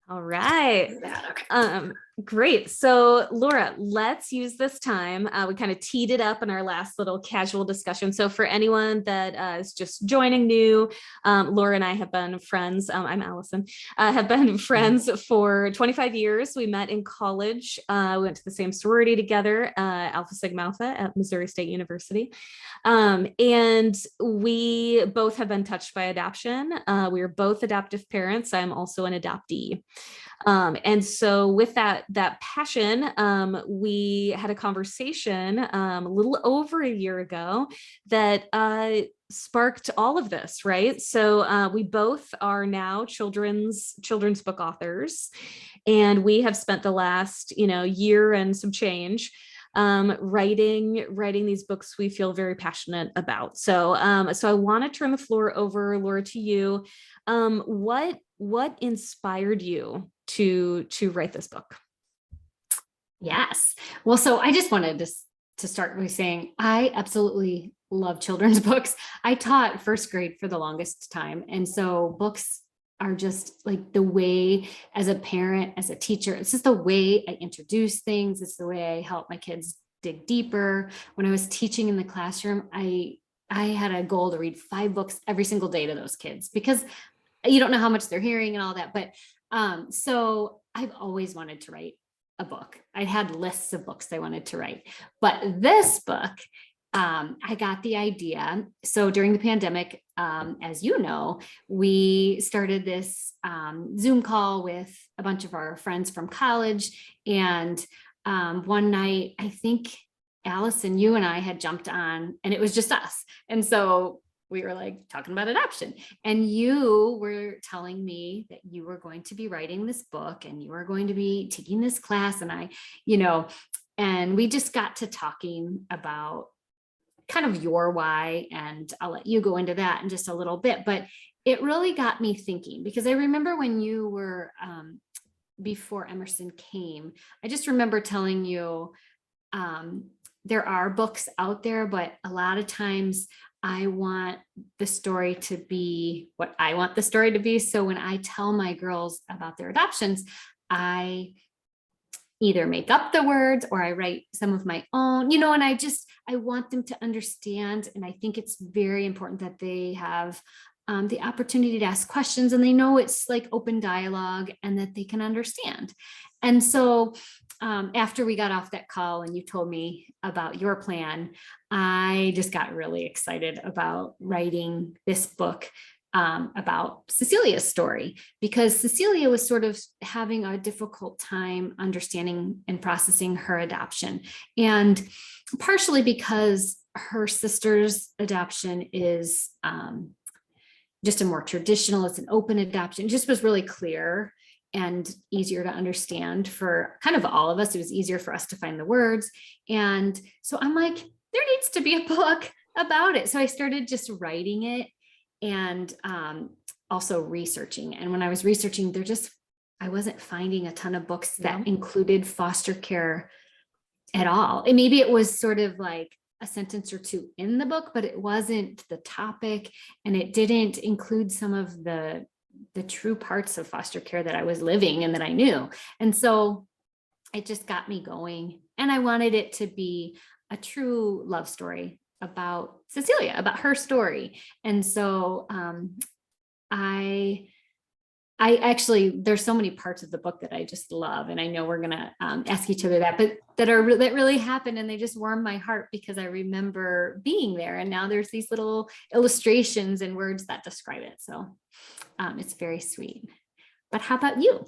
All right. Okay. Great. So Laura, let's use this time. We kind of teed it up in our last little casual discussion. So for anyone that is just joining new, Laura and I have been friends. I'm Allison, have been friends for 25 years. We met in college. We went to the same sorority together, Alpha Sigma Alpha at Missouri State University. And we both have been touched by adoption. We are both adoptive parents. I'm also an adoptee. And so with that passion, we had a conversation a little over a year ago that sparked all of this, right? So we both are now children's book authors, and we have spent the last year and some change writing these books we feel very passionate about. So I want to turn the floor over, Laura, to you. What inspired you to write this book? Yes. Well, so I just wanted to start by saying I absolutely love children's books. I taught first grade for the longest time. And so books are just like the way, as a parent, as a teacher, it's just the way I introduce things. It's the way I help my kids dig deeper. When I was teaching in the classroom, I had a goal to read 5 books every single day to those kids, because you don't know how much they're hearing and all that. But so I've always wanted to write a book. I had lists of books I wanted to write, but this book, I got the idea. So during the pandemic, as you know, we started this Zoom call with a bunch of our friends from college. And one night, I think Allison, you and I had jumped on, and it was just us. And so we were like talking about adoption, and you were telling me that you were going to be writing this book and you were going to be taking this class. And and we just got to talking about kind of your why, and I'll let you go into that in just a little bit, but it really got me thinking, because I remember when you were, before Emerson came, I just remember telling you, there are books out there, but a lot of times I want the story to be what I want the story to be. So when I tell my girls about their adoptions, I either make up the words or I write some of my own, and I want them to understand. And I think it's very important that they have the opportunity to ask questions, and they know it's like open dialogue and that they can understand. And so after we got off that call and you told me about your plan, I just got really excited about writing this book about Cecilia's story, because Cecilia was sort of having a difficult time understanding and processing her adoption. And partially because her sister's adoption is just a more traditional, it's an open adoption. It just was really clear and easier to understand for kind of all of us. It was easier for us to find the words. And so I'm like, there needs to be a book about it. So I started just writing it and also researching. And when I was researching, I wasn't finding a ton of books that included foster care at all. And maybe it was sort of like a sentence or two in the book, but it wasn't the topic, and it didn't include some of the true parts of foster care that I was living and that I knew. And so it just got me going. And I wanted it to be a true love story about Cecilia, about her story. And so I actually, there's so many parts of the book that I just love. And I know we're going to ask each other that, but that really happened. And they just warmed my heart, because I remember being there. And now there's these little illustrations and words that describe it. So it's very sweet. But how about you?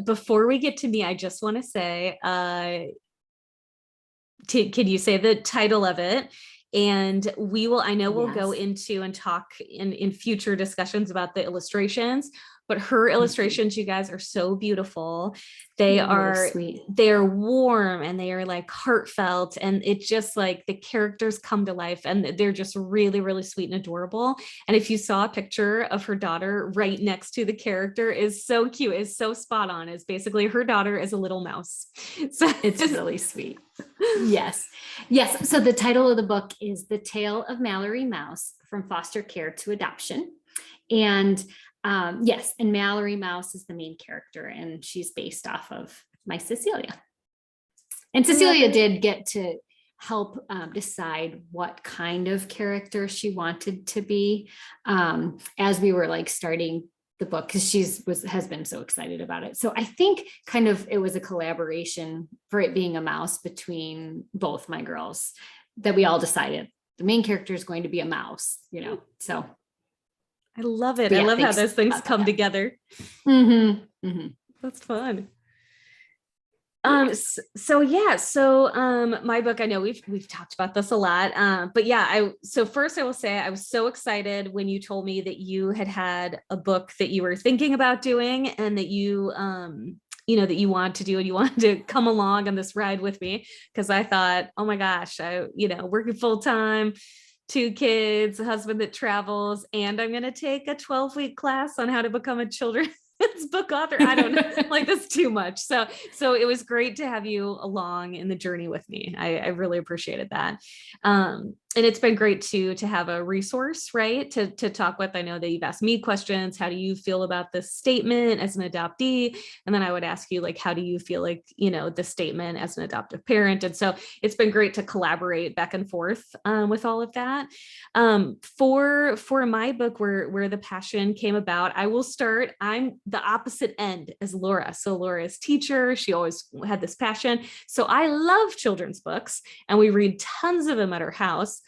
Before we get to me, I just want to say, can you say the title of it? And we'll go into and talk in future discussions about the illustrations, but her illustrations, you guys, are so beautiful. They're warm and they are like heartfelt, and it's just like the characters come to life, and they're just really, really sweet and adorable. And if you saw a picture of her daughter right next to the character, is so cute, is so spot on. Is basically her daughter is a little mouse. So it's really sweet. Yes. So the title of the book is The Tale of Mallory Mouse, from Foster Care to Adoption. And Yes, and Mallory Mouse is the main character, and she's based off of my Cecilia. And Cecilia did get to help decide what kind of character she wanted to be as we were like starting the book, because has been so excited about it. So I think kind of it was a collaboration for it being a mouse between both my girls, that we all decided the main character is going to be a mouse, so. I love it. Yeah, I love how those things come together. Mm-hmm. Mm-hmm. That's fun. So my book, I know we've talked about this a lot, but yeah, so first I will say I was so excited when you told me that you had a book that you were thinking about doing, and that you that you want to do, and you wanted to come along on this ride with me, because I thought, oh my gosh, working full time, 2 kids, a husband that travels, and I'm going to take a 12-week class on how to become a children's book author. I don't know, like, that's too much. So it was great to have you along in the journey with me. I really appreciated that. And it's been great to have a resource, right, to talk with. I know that you've asked me questions. How do you feel about this statement as an adoptee? And then I would ask you, like, how do you feel like, the statement as an adoptive parent? And so it's been great to collaborate back and forth with all of that. For my book, where the passion came about, I will start. I'm the opposite end as Laura. So Laura is teacher. She always had this passion. So I love children's books, and we read tons of them at our house.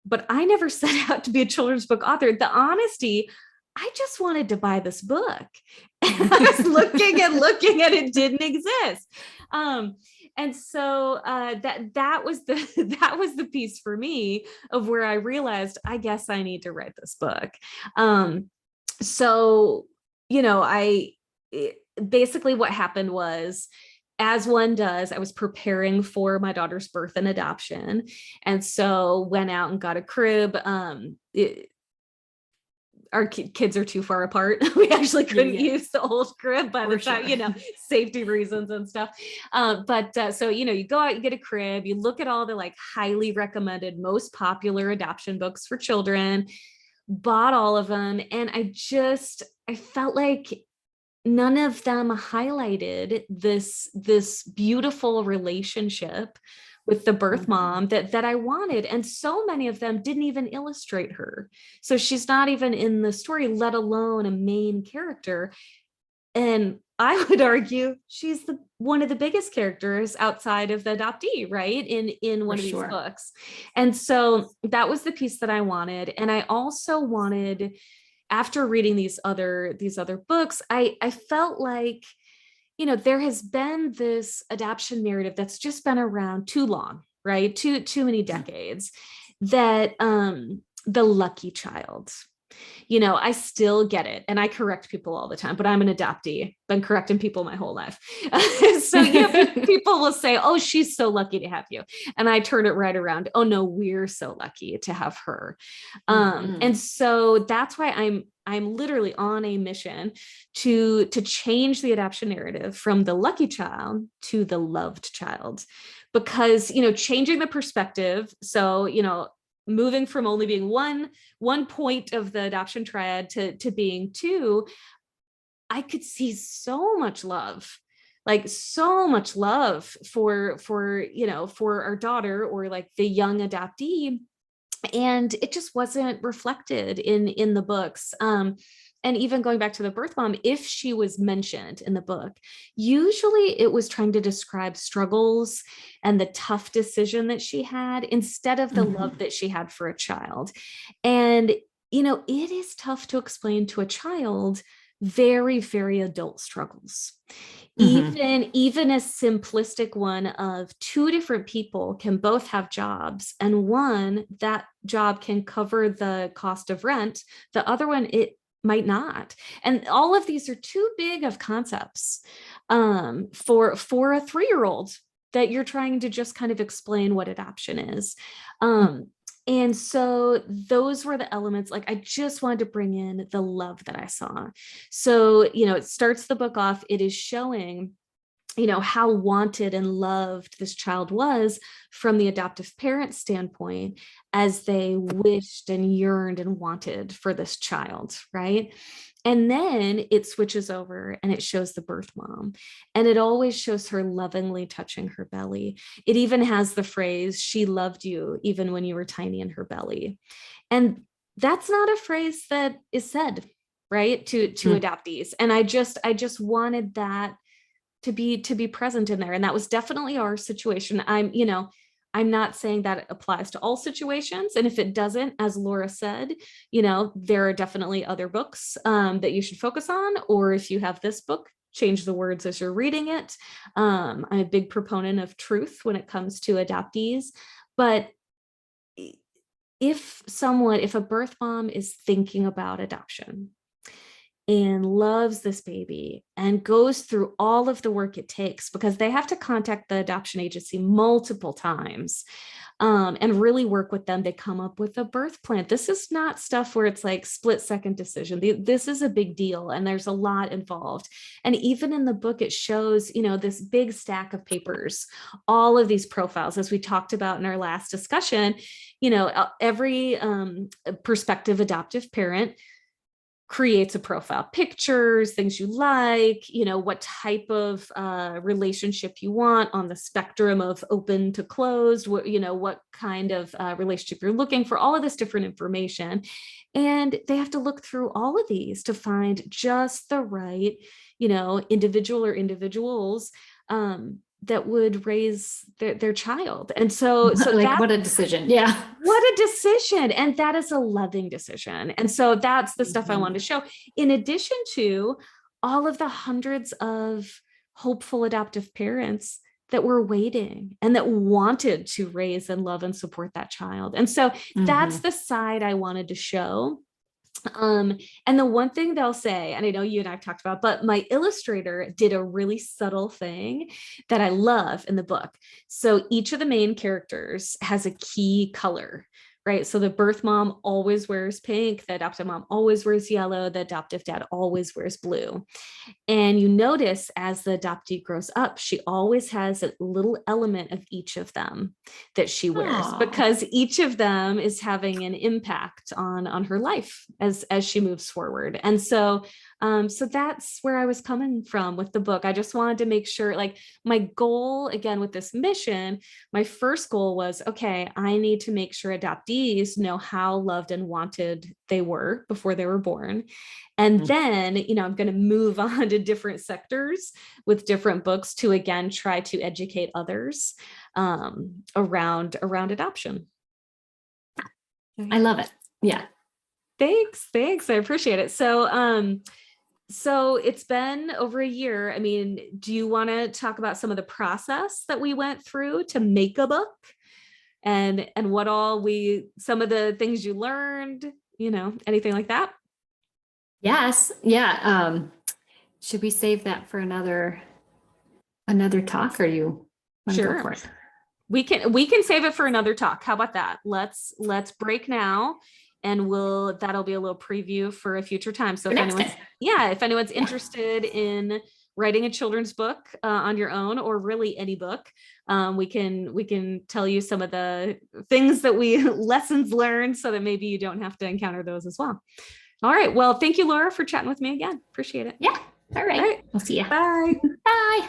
But I never set out to be a children's book author. The honesty, I just wanted to buy this book. And I was looking and it didn't exist. And so that was the piece for me of where I realized, I guess I need to write this book. Basically what happened was, as one does, I was preparing for my daughter's birth and adoption. And so went out and got a crib. Our kids are too far apart. We actually couldn't use the old crib by the time, safety reasons and stuff. So, you go out, you get a crib, you look at all the like highly recommended, most popular adoption books for children, bought all of them. And I felt like none of them highlighted this beautiful relationship with the birth mom that I wanted. And so many of them didn't even illustrate her. So she's not even in the story, let alone a main character. And I would argue she's one of the biggest characters outside of the adoptee, right? In one of these books. And so that was the piece that I wanted. And I also wanted, after reading these other books, I felt like, there has been this adoption narrative that's just been around too long, right? Too many decades, that the lucky child, I still get it. And I correct people all the time, but I'm an adoptee, been correcting people my whole life. So, people will say, oh, she's so lucky to have you. And I turn it right around. Oh no, we're so lucky to have her. And so that's why I'm literally on a mission to change the adoption narrative from the lucky child to the loved child, because, changing the perspective. So, moving from only being one point of the adoption triad to being 2, I could see so much love for our daughter, or like the young adoptee. And it just wasn't reflected in the books. And even going back to the birth mom, if she was mentioned in the book, usually it was trying to describe struggles and the tough decision that she had, instead of the love that she had for a child. And, it is tough to explain to a child very, very adult struggles. Even a simplistic one of 2 different people can both have jobs, and one, that job can cover the cost of rent. The other one, it might not. And all of these are too big of concepts for a 3-year-old that you're trying to just kind of explain what adoption is. And so those were the elements, like I just wanted to bring in the love that I saw. So, it starts the book off, it is showing how wanted and loved this child was from the adoptive parent standpoint, as they wished and yearned and wanted for this child, right? And then it switches over and it shows the birth mom, and it always shows her lovingly touching her belly. It even has the phrase, "She loved you even when you were tiny in her belly." And that's not a phrase that is said, right, to adoptees. And I just wanted that to be present in there. And that was definitely our situation. I'm not saying that it applies to all situations. And if it doesn't, as Laura said, there are definitely other books that you should focus on. Or if you have this book, change the words as you're reading it. I'm a big proponent of truth when it comes to adoptees. But if a birth mom is thinking about adoption and loves this baby and goes through all of the work it takes, because they have to contact the adoption agency multiple times and really work with them to come up with a birth plan. This is not stuff where it's like split second decision. This is a big deal, and there's a lot involved. And even in the book, it shows, this big stack of papers, all of these profiles, as we talked about in our last discussion. Every prospective adoptive parent creates a profile, pictures, things you like, what type of relationship you want on the spectrum of open to closed, what kind of relationship you're looking for, all of this different information. And they have to look through all of these to find just the right, individual or individuals that would raise their child. And so like, what a decision. Yeah. What a decision. And that is a loving decision. And so that's the stuff I wanted to show, in addition to all of the hundreds of hopeful adoptive parents that were waiting and that wanted to raise and love and support that child. And so that's the side I wanted to show. And the one thing they'll say, and I know you and I've talked about, but my illustrator did a really subtle thing that I love in the book. So each of the main characters has a key color, right? So the birth mom always wears pink, the adoptive mom always wears yellow, the adoptive dad always wears blue. And you notice as the adoptee grows up, she always has a little element of each of them that she wears. Aww. Because each of them is having an impact on her life as she moves forward. And so that's where I was coming from with the book. I just wanted to make sure, like, my goal again with this mission, my first goal was, okay, I need to make sure adoptees know how loved and wanted they were before they were born. And then, I'm going to move on to different sectors with different books to, again, try to educate others around adoption. I love it. Yeah. Thanks. I appreciate it. So it's been over a year. I mean, do you want to talk about some of the process that we went through to make a book, and what all some of the things you learned, anything like that? Yes. Yeah. Should we save that for another talk, or you want to go for it? We can save it for another talk. How about that? Let's break now, and that'll be a little preview for a future time. So if anyone's interested in writing a children's book on your own, or really any book, we can tell you some of the things that lessons learned, so that maybe you don't have to encounter those as well. All right. Well, thank you, Laura, for chatting with me again. Appreciate it. Yeah. All right. We'll see you. Bye. Bye.